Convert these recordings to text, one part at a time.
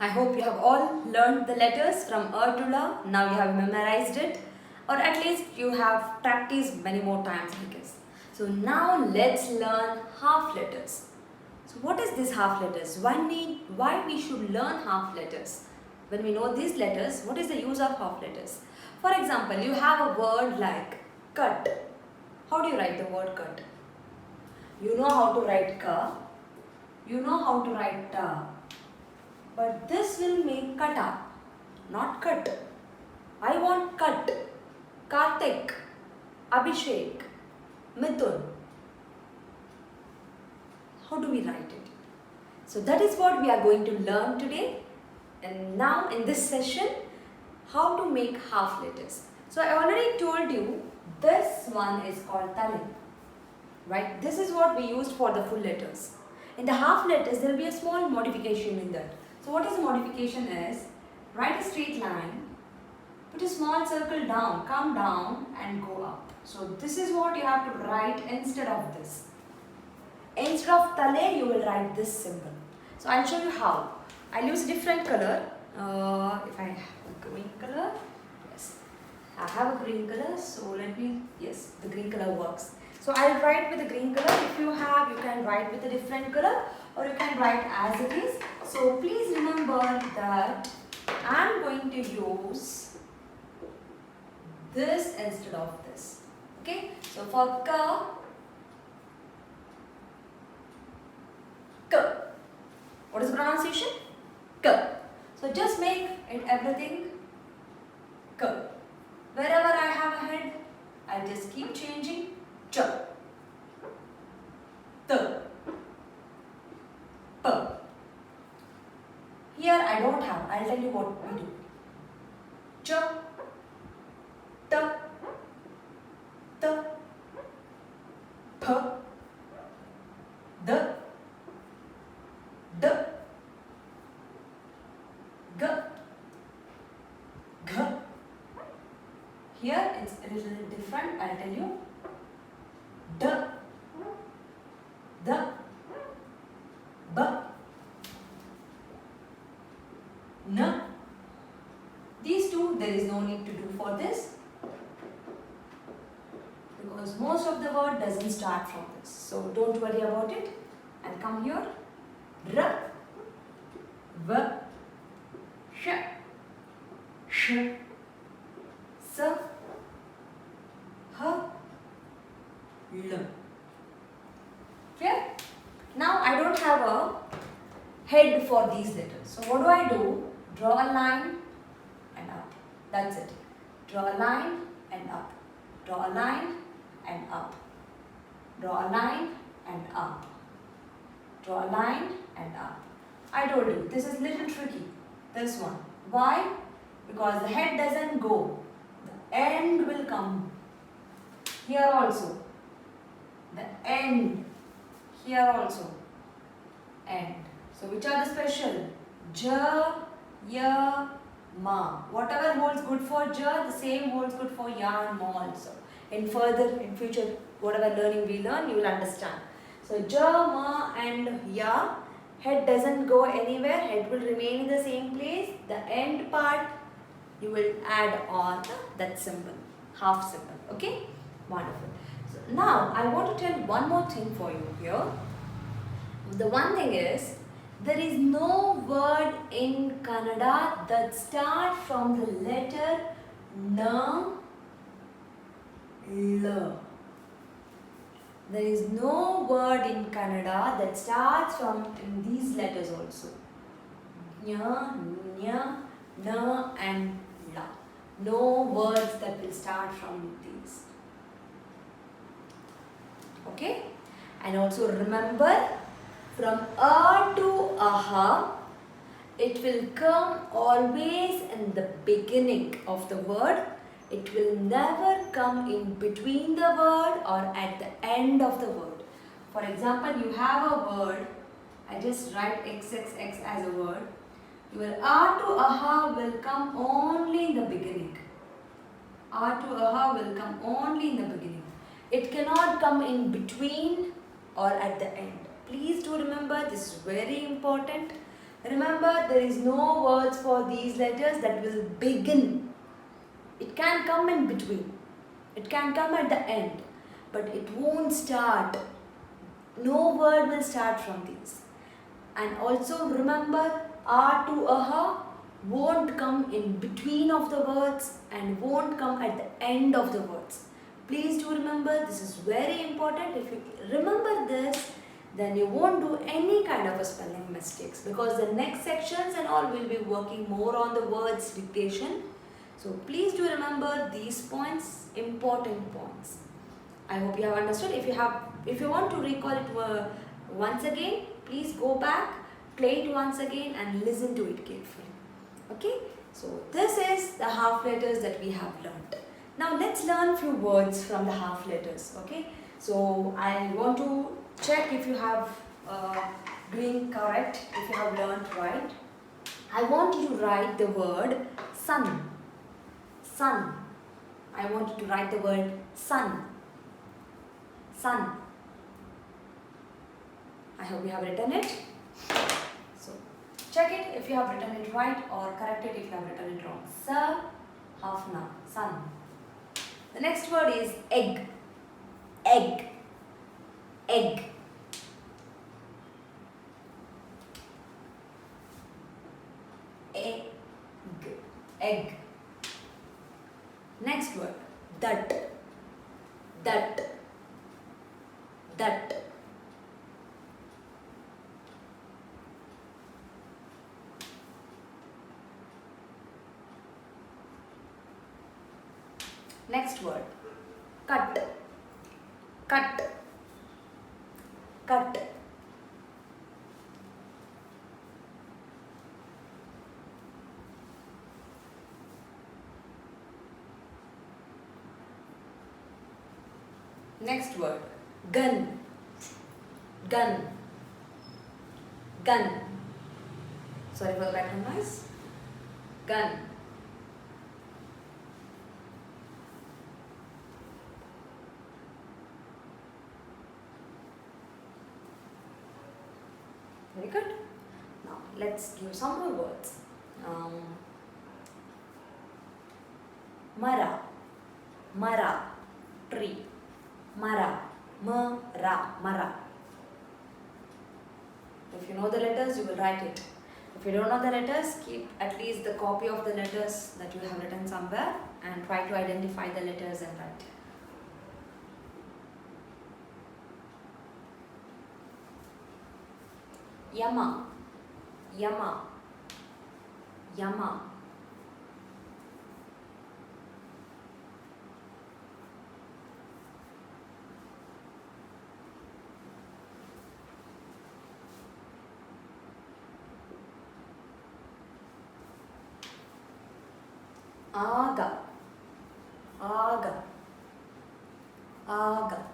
I hope you have all learned the letters from A to La. Now you have memorized it, or at least you have practiced many more times, I guess. So now let's learn half letters. So what is this half letters? Why we should learn half letters? When we know these letters, what is the use of half letters? For example, you have a word like cut. How do you write the word cut? You know how to write ka. You know how to write ta. But this will make kata, not cut. I want cut. Kartik, Abhishek, Mithun. How do we write it? So that is what we are going to learn today. And now in this session, how to make half letters. So I already told you this one is called tale. Right? This is what we used for the full letters. In the half letters, there will be a small modification in that. So what is the modification is, write a straight line, put a small circle down, come down and go up. So this is what you have to write instead of this. Instead of tale, you will write this symbol. So I'll show you how. I'll use a different color. If I have a green color, yes. I have a green color, so yes, the green color works. So I'll write with the green color. If you have, you can write with a different color or you can write as it is. So please remember that I'm going to use this instead of this. Okay? So for ka, ka. What is the pronunciation? Ka. So just make it everything ka. Wherever I have a head, I'll just keep changing. Ch, t, p. Here I don't have. I'll tell you what we do. Ch, t, t, p, d, d, g, g. Here it's a little different. I'll tell you. D, D, B, N. These two there is no need to do for this because most of the word doesn't start from this. So don't worry about it. And come here. R, V, Sh, Sh, S, H, L. Clear? Now I don't have a head for these letters. So what do? Draw a line and up. That's it. Draw a line and up. Draw a line and up. Draw a line and up. Draw a line and up. I told you this is little tricky. This one. Why? Because the head doesn't go. The end will come. Here also. The end. Here also. End. So which are the special? Ja, ya, ma. Whatever holds good for ja, the same holds good for ya and ma also. In future, whatever learning we learn, you will understand. So ja, ma and ya. Head doesn't go anywhere. Head will remain in the same place. The end part, you will add on that symbol. Half symbol. Okay? Wonderful. Now, I want to tell one more thing for you here. The one thing is, there is no word in Kannada that starts from the letter na, l. There is no word in Kannada that starts from these letters also. Nya, nya, na and la. No words that will start from these. Okay, and also remember from a to aha, it will come always in the beginning of the word. It will never come in between the word or at the end of the word. For example, you have a word, I just write XXX as a word. Your a to aha will come only in the beginning. A to aha will come only in the beginning. It cannot come in between or at the end. Please do remember, this is very important. Remember, there is no words for these letters that will begin. It can come in between. It can come at the end, but it won't start. No word will start from these. And also remember, R to aha won't come in between of the words and won't come at the end of the words. Please do remember, this is very important. If you remember this, then you won't do any kind of a spelling mistakes, because the next sections and all will be working more on the words dictation. So please do remember these points, important points. I hope you have understood. If you want to recall it once again, please go back, play it once again and listen to it carefully. Okay, so this is the half letters that we have learnt. Now let's learn few words from the half letters. Okay, so I want to check if you have doing correct, if you have learnt right. I want you to write the word sun. Sun. I want you to write the word sun. Sun. I hope you have written it. So check it if you have written it right, or correct it if you have written it wrong. Sa, half na, sun. The next word is egg. Egg. Egg. Egg. Egg. Next word, that. That. That. Next word, cut. Cut. Cut. Next word, gun. Gun. Gun. Sorry for the background noise. Gun. Very good. Now let's give some more words. Mara. Mara. Tree. Mara. Ma-ra. Mara. If you know the letters, you will write it. If you don't know the letters, keep at least the copy of the letters that you have written somewhere and try to identify the letters and write. Yama. Yama. Yama. Aga. Aga. Aga.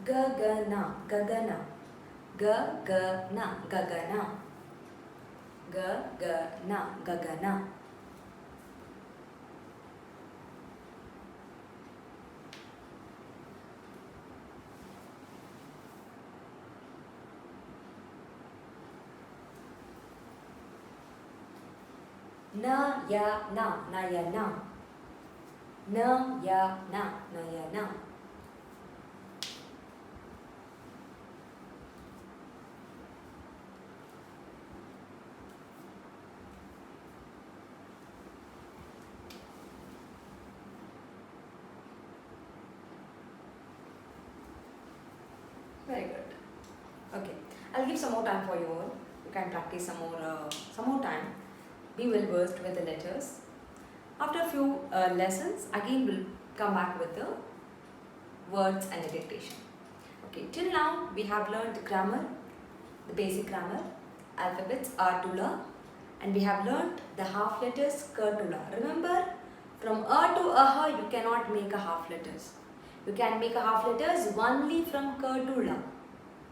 Gagana. Gagana. Gagana. Gagana. Gagana. Gagana. Na ya na. Na ya na. Na ya na. Na ya na. Very good. Okay, I'll give some more time for you all. You can practice some more time. Be well versed with the letters. After a few lessons, again we'll come back with the words and the dictation. Okay, till now we have learned the grammar, the basic grammar, alphabets R to La, and we have learned the half letters K to La. Remember, from A to Aha you cannot make a half letters. You can make a half letters only from K to La.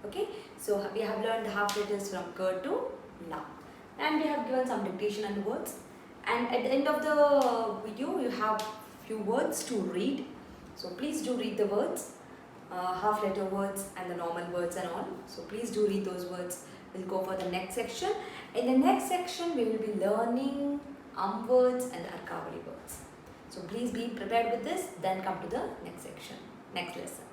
Okay, so we have learned the half letters from K to la. And we have given some dictation and words. And at the end of the video, you have few words to read. So please do read the words, half letter words and the normal words and all. So please do read those words. We'll go for the next section. In the next section, we will be learning words and Arkavali words. So please be prepared with this, then come to the next section, next lesson.